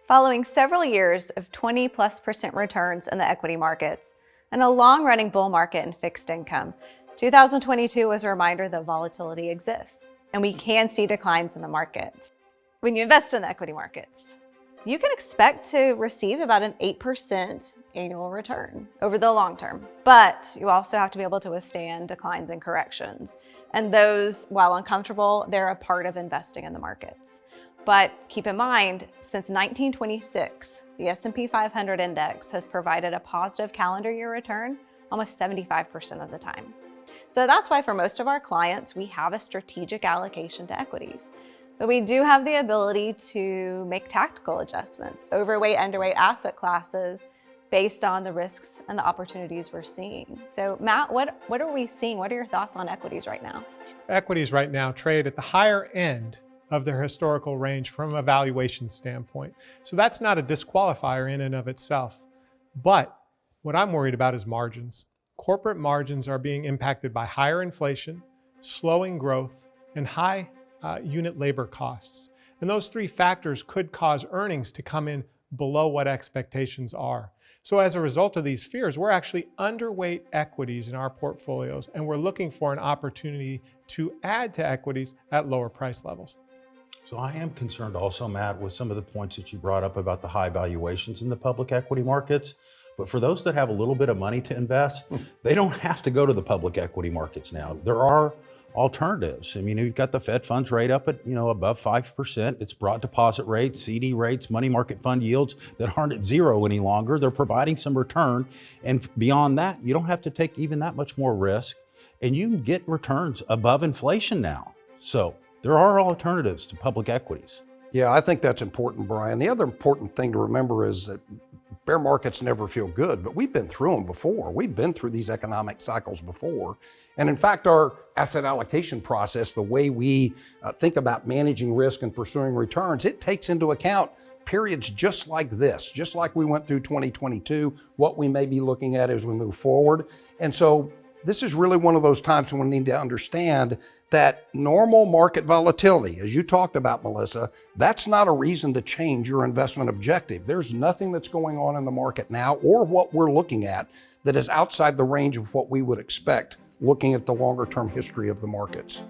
Following several years of 20+% returns in the equity markets and a long-running bull market in fixed income, 2022 was a reminder that volatility exists and we can see declines in the market. When you invest in the equity markets, you can expect to receive about an 8% annual return over the long term, but you also have to be able to withstand declines and corrections. And those, while uncomfortable, they're a part of investing in the markets. But keep in mind, since 1926, the S&P 500 index has provided a positive calendar year return almost 75% of the time. So that's why for most of our clients, we have a strategic allocation to equities. But we do have the ability to make tactical adjustments, overweight, underweight asset classes based on the risks and the opportunities we're seeing. So Matt, what are we seeing? What are your thoughts on equities right now? Equities right now trade at the higher end of their historical range from a valuation standpoint. So that's not a disqualifier in and of itself. But what I'm worried about is margins. Corporate margins are being impacted by higher inflation, slowing growth, and high unit labor costs. And those three factors could cause earnings to come in below what expectations are. So as a result of these fears, we're actually underweight equities in our portfolios, and we're looking for an opportunity to add to equities at lower price levels. So I am concerned also, Matt, with some of the points that you brought up about the high valuations in the public equity markets. But for those that have a little bit of money to invest, they don't have to go to the public equity markets now. There are alternatives. I mean, you've got the Fed funds rate up at, above 5%. It's broad deposit rates, CD rates, money market fund yields that aren't at zero any longer. They're providing some return. And beyond that, you don't have to take even that much more risk. And you can get returns above inflation now. So there are alternatives to public equities. Yeah, I think that's important, Brian. The other important thing to remember is that bear markets never feel good, but we've been through them before. We've been through these economic cycles before. And in fact, our asset allocation process, the way we think about managing risk and pursuing returns, it takes into account periods just like this, just like we went through 2022, what we may be looking at as we move forward. And so this is really one of those times when we need to understand that normal market volatility, as you talked about, Melissa, that's not a reason to change your investment objective. There's nothing that's going on in the market now or what we're looking at that is outside the range of what we would expect looking at the longer term history of the markets.